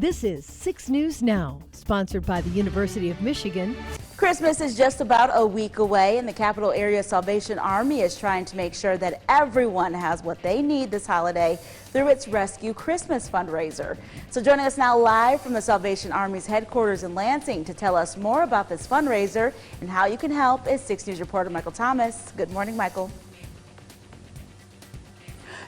This is 6 News Now, sponsored by the University of Michigan. Christmas is just about a week away, and the Capital Area Salvation Army is trying to make sure that everyone has what they need this holiday through its Rescue Christmas fundraiser. So joining us now live from the Salvation Army's headquarters in Lansing to tell us more about this fundraiser and how you can help is 6 News reporter Michael Thomas. Good morning, Michael.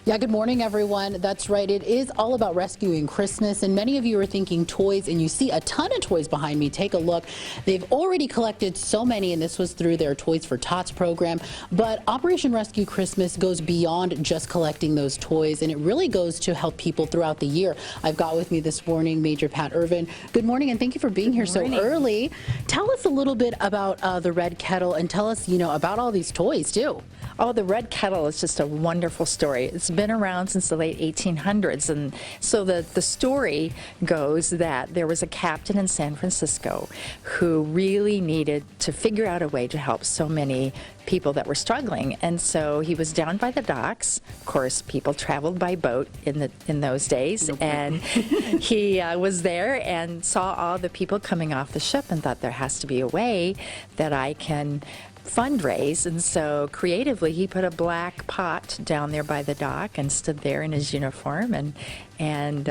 Yeah, good morning, everyone. That's right. It is all about rescuing Christmas, and many of you are thinking toys, and you see a ton of toys behind me. Take a look. They've already collected so many, and this was through their Toys for Tots program. But Operation Rescue Christmas goes beyond just collecting those toys, and it really goes to help people throughout the year. I've got with me this morning Major Pat Irvin. Good morning, and thank you for being here so early. Tell us a little bit about the Red Kettle, and tell us, about all these toys, too. Oh, the Red Kettle is just a wonderful story. It's been around since the late 1800s, and so the story goes that there was a captain in San Francisco who really needed to figure out a way to help so many people that were struggling, and so he was down by the docks. Of course, people traveled by boat in those days, and he was there and saw all the people coming off the ship and thought there has to be a way that I can fundraise, and so creatively he put a black pot down there by the dock and stood there in his uniform and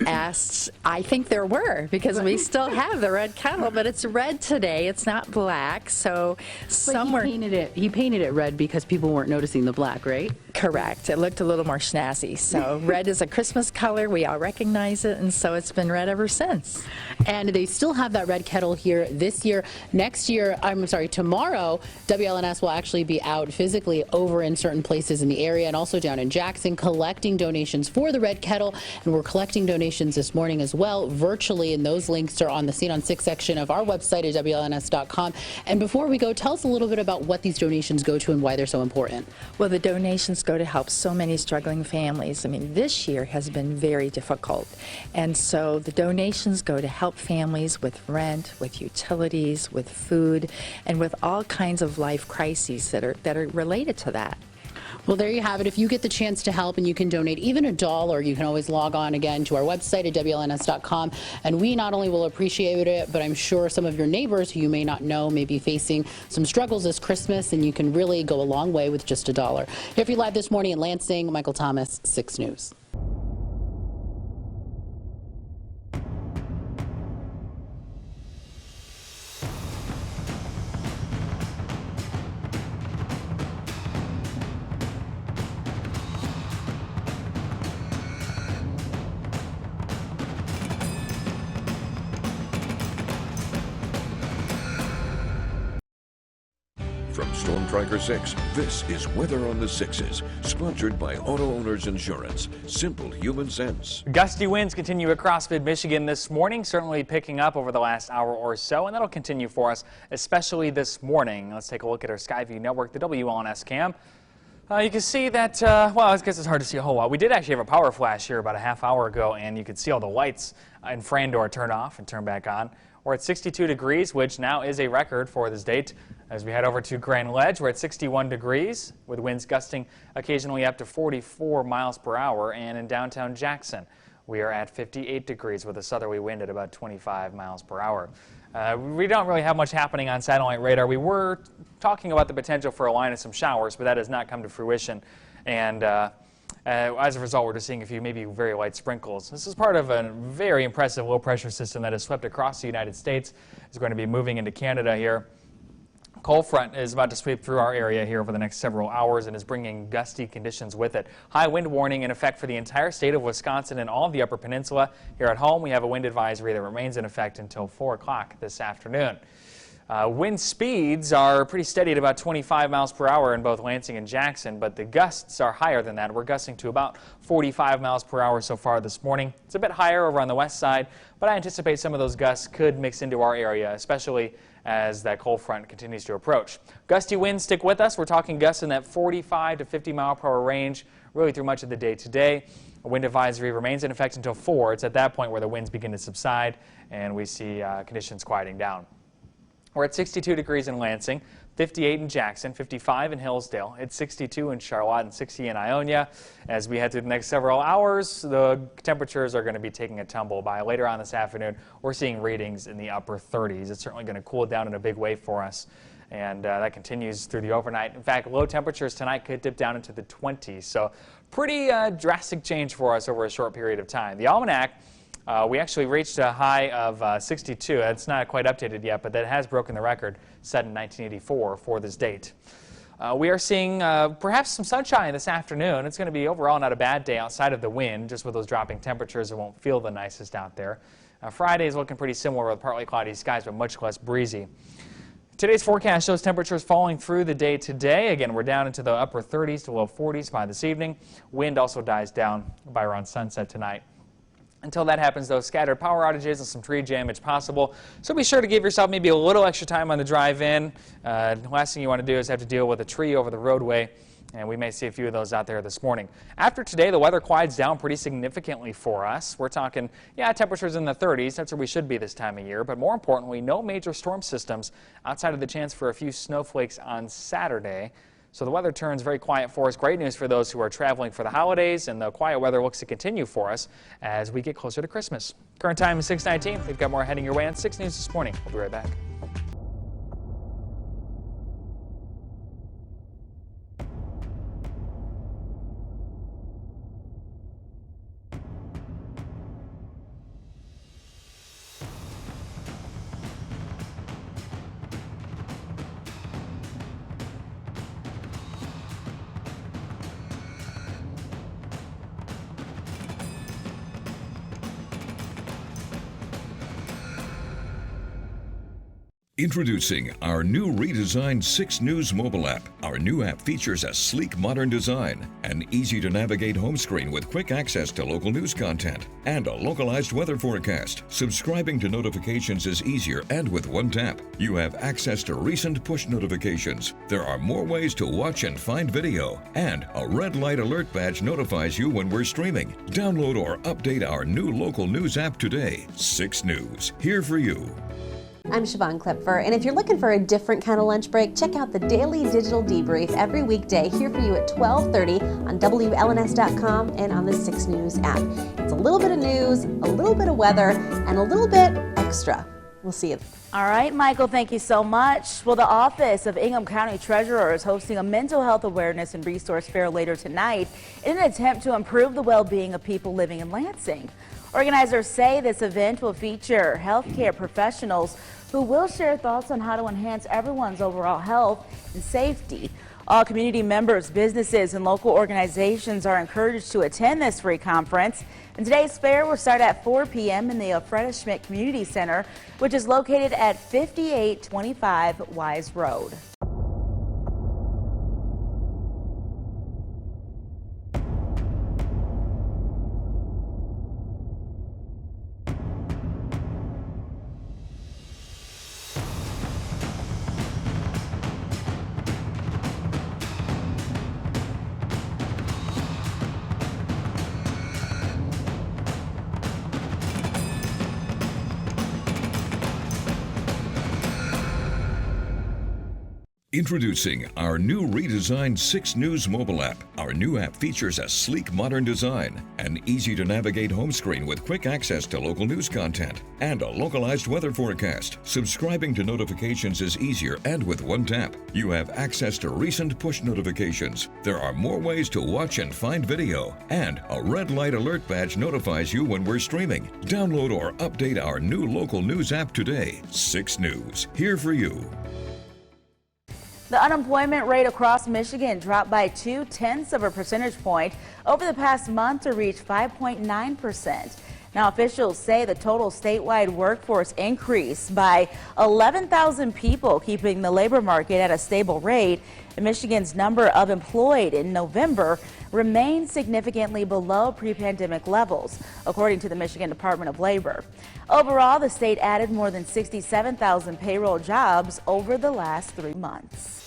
asked, I think there were, because we still have the Red Kettle, but it's red today, it's not black, so somewhere he painted it red because people weren't noticing the black, right? Correct. It looked a little more snazzy. So red is a Christmas color. We all recognize it, and so it's been red ever since. And they still have that Red Kettle here this year. Next year, tomorrow, WLNS will actually be out physically over in certain places in the area and also down in Jackson collecting donations for the Red Kettle. And we're collecting donations this morning as well virtually, and those links are on the Scene on 6 section of our website at WLNS.com. And before we go, tell us a little bit about what these donations go to and why they're so important. Well, the donations go to help so many struggling families. I mean, this year has been very difficult, and so the donations go to help families with rent, with utilities, with food, and with all kinds of life crises that are related to that. Well, there you have it. If you get the chance to help, and you can donate even $1, you can always log on again to our website at WLNS.com. And we not only will appreciate it, but I'm sure some of your neighbors who you may not know may be facing some struggles this Christmas, and you can really go a long way with just $1. Here for you live this morning in Lansing, Michael Thomas, 6 News. From Storm Tracker 6, this is Weather on the Sixes, sponsored by Auto Owners Insurance. Simple human sense. Gusty winds continue across mid-Michigan this morning, certainly picking up over the last hour or so, and that'll continue for us, especially this morning. Let's take a look at our Skyview network, the WLNS cam. You can see that, well, I guess it's hard to see a whole lot. We did actually have a power flash here about a half hour ago, and you could see all the lights in Frandor turn off and turn back on. We're at 62 degrees, which now is a record for this date. As we head over to Grand Ledge, we're at 61 degrees, with winds gusting occasionally up to 44 miles per hour. And in downtown Jackson, we are at 58 degrees with a southerly wind at about 25 miles per hour. We don't really have much happening on satellite radar. We were talking about the potential for a line of some showers, but that has not come to fruition. And as a result, we're just seeing a few maybe very light sprinkles. This is part of a very impressive low-pressure system that has swept across the United States. It's going to be moving into Canada here. Cold front is about to sweep through our area here over the next several hours and is bringing gusty conditions with it. High wind warning in effect for the entire state of Wisconsin and all of the Upper Peninsula. Here at home, we have a wind advisory that remains in effect until 4 o'clock this afternoon. Wind speeds are pretty steady at about 25 miles per hour in both Lansing and Jackson, but the gusts are higher than that. We're gusting to about 45 miles per hour so far this morning. It's a bit higher over on the west side, but I anticipate some of those gusts could mix into our area, especially as that cold front continues to approach. Gusty winds stick with us. We're talking gusts in that 45 to 50 mile per hour range really through much of the day today. A wind advisory remains in effect until 4. It's at that point where the winds begin to subside and we see conditions quieting down. We're at 62 degrees in Lansing, 58 in Jackson, 55 in Hillsdale. It's 62 in Charlotte and 60 in Ionia. As we head through the next several hours, the temperatures are going to be taking a tumble. By later on this afternoon, we're seeing readings in the upper 30s. It's certainly going to cool down in a big way for us. And that continues through the overnight. In fact, low temperatures tonight could dip down into the 20s. So pretty drastic change for us over a short period of time. The almanac, we actually reached a high of 62. That's not quite updated yet, but that has broken the record set in 1984 for this date. We are seeing perhaps some sunshine this afternoon. It's going to be overall not a bad day outside of the wind. Just with those dropping temperatures, it won't feel the nicest out there. Friday is looking pretty similar with partly cloudy skies, but much less breezy. Today's forecast shows temperatures falling through the day today. Again, we're down into the upper 30s to low 40s by this evening. Wind also dies down by around sunset tonight. Until that happens, though, scattered power outages and some tree damage possible. So be sure to give yourself maybe a little extra time on the drive in. The last thing you want to do is have to deal with a tree over the roadway. And we may see a few of those out there this morning. After today, the weather quiets down pretty significantly for us. We're talking, temperatures in the 30s. That's where we should be this time of year. But more importantly, no major storm systems outside of the chance for a few snowflakes on Saturday. So the weather turns very quiet for us. Great news for those who are traveling for the holidays, and the quiet weather looks to continue for us as we get closer to Christmas. Current time is 6:19. We've got more heading your way on 6 News this morning. We'll be right back. Introducing our new redesigned 6 News mobile app. Our new app features a sleek modern design, an easy-to-navigate home screen with quick access to local news content, and a localized weather forecast. Subscribing to notifications is easier, and with one tap, you have access to recent push notifications. There are more ways to watch and find video, and a red light alert badge notifies you when we're streaming. Download or update our new local news app today. 6 News, here for you. I'm Siobhan Klipfer, and if you're looking for a different kind of lunch break, check out the Daily Digital Debrief every weekday here for you at 12:30 on WLNS.com and on the 6 News app. It's a little bit of news, a little bit of weather, and a little bit extra. We'll see you. All right, Michael, thank you so much. Well, the Office of Ingham County Treasurer is hosting a mental health awareness and resource fair later tonight in an attempt to improve the well-being of people living in Lansing. Organizers say this event will feature healthcare professionals who will share thoughts on how to enhance everyone's overall health and safety. All community members, businesses, and local organizations are encouraged to attend this free conference. And today's fair will start at 4 p.m. in the Alfreda Schmidt Community Center, which is located at 5825 Wise Road. Introducing our new redesigned 6 News mobile app. Our new app features a sleek modern design, an easy-to-navigate home screen with quick access to local news content, and a localized weather forecast. Subscribing to notifications is easier, and with one tap, you have access to recent push notifications. There are more ways to watch and find video, and a red light alert badge notifies you when we're streaming. Download or update our new local news app today. 6 News, here for you. The unemployment rate across Michigan dropped by 0.2 percentage point over the past month to reach 5.9%. Now, officials say the total statewide workforce increased by 11,000 people, keeping the labor market at a stable rate. And Michigan's number of employed in November remained significantly below pre-pandemic levels, according to the Michigan Department of Labor. Overall, the state added more than 67,000 payroll jobs over the last 3 months.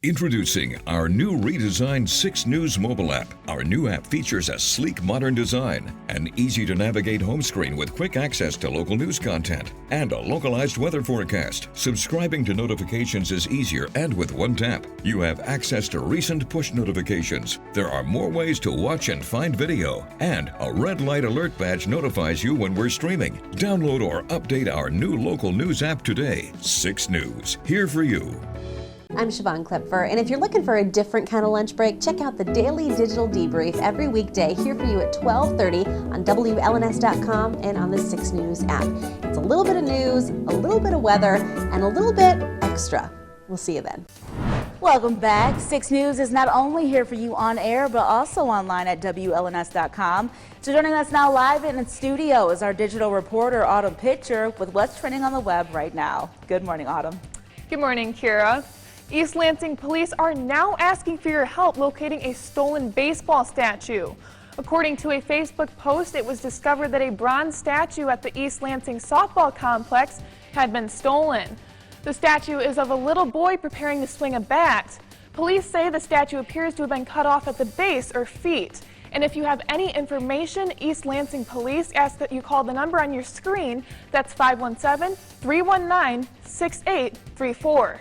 Introducing our new redesigned 6 News mobile app. Our new app features a sleek, modern design, an easy-to-navigate home screen with quick access to local news content, and a localized weather forecast. Subscribing to notifications is easier, and with one tap, you have access to recent push notifications. There are more ways to watch and find video, and a red light alert badge notifies you when we're streaming. Download or update our new local news app today. 6 News, here for you. I'm Siobhan Klepfer, and if you're looking for a different kind of lunch break, check out the Daily Digital Debrief every weekday here for you at 12:30 on WLNS.com and on the 6 News app. It's a little bit of news, a little bit of weather, and a little bit extra. We'll see you then. Welcome back. 6 News is not only here for you on air, but also online at WLNS.com. So joining us now live in the studio is our digital reporter, Autumn Pitcher, with what's trending on the web right now. Good morning, Autumn. Good morning, Kira. East Lansing police are now asking for your help locating a stolen baseball statue. According to a Facebook post, it was discovered that a bronze statue at the East Lansing softball complex had been stolen. The statue is of a little boy preparing to swing a bat. Police say the statue appears to have been cut off at the base or feet. And if you have any information, East Lansing police ask that you call the number on your screen. That's 517-319-6834.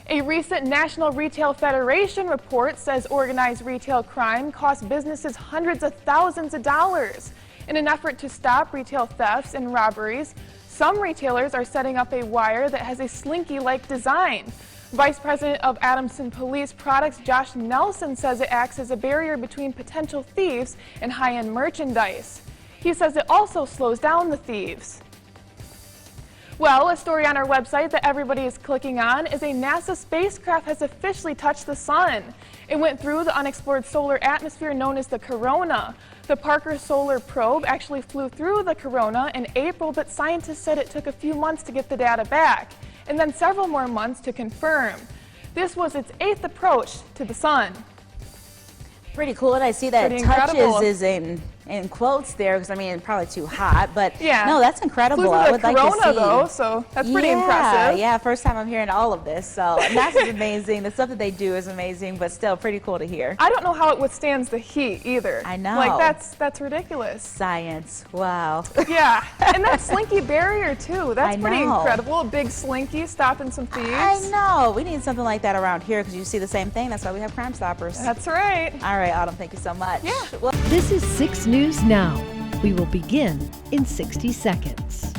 A recent National Retail Federation report says organized retail crime costs businesses hundreds of thousands of dollars. In an effort to stop retail thefts and robberies, some retailers are setting up a wire that has a slinky-like design. Vice President of Adamson Police Products Josh Nelson says it acts as a barrier between potential thieves and high-end merchandise. He says it also slows down the thieves. Well, a story on our website that everybody is clicking on is a NASA spacecraft has officially touched the sun. It went through the unexplored solar atmosphere known as the corona. The Parker Solar Probe actually flew through the corona in April, but scientists said it took a few months to get the data back, and then several more months to confirm. This was its 8th approach to the sun. Pretty cool, and I see that Pretty touches incredible. is in quotes there, because I mean, probably too hot, but Yeah. no, that's incredible. Flew through I the would like to corona, see. though, so that's pretty impressive. Yeah, first time I'm hearing all of this, so NASA's amazing. The stuff that they do is amazing, but still pretty cool to hear. I don't know how it withstands the heat either. I know. Like, that's ridiculous. Science, wow. Yeah, and that slinky barrier, too. That's I pretty know. incredible. A big slinky stopping some thieves. I know, we need something like that around here, because you see the same thing. That's why we have Crime Stoppers. That's right. All right, Autumn, thank you so much. Yeah. Well, This is 6 News Now. We will begin in 60 seconds.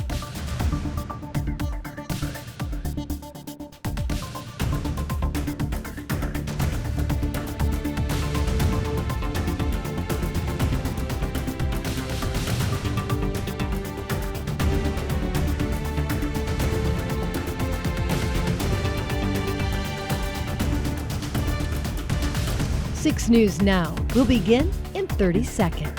Six News Now will begin in 30 seconds.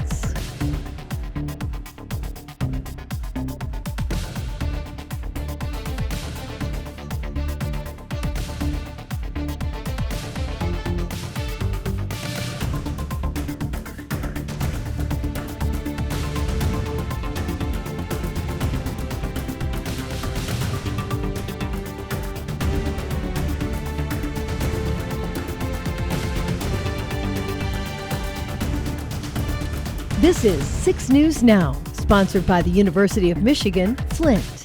This is 6 News Now, sponsored by the University of Michigan, Flint.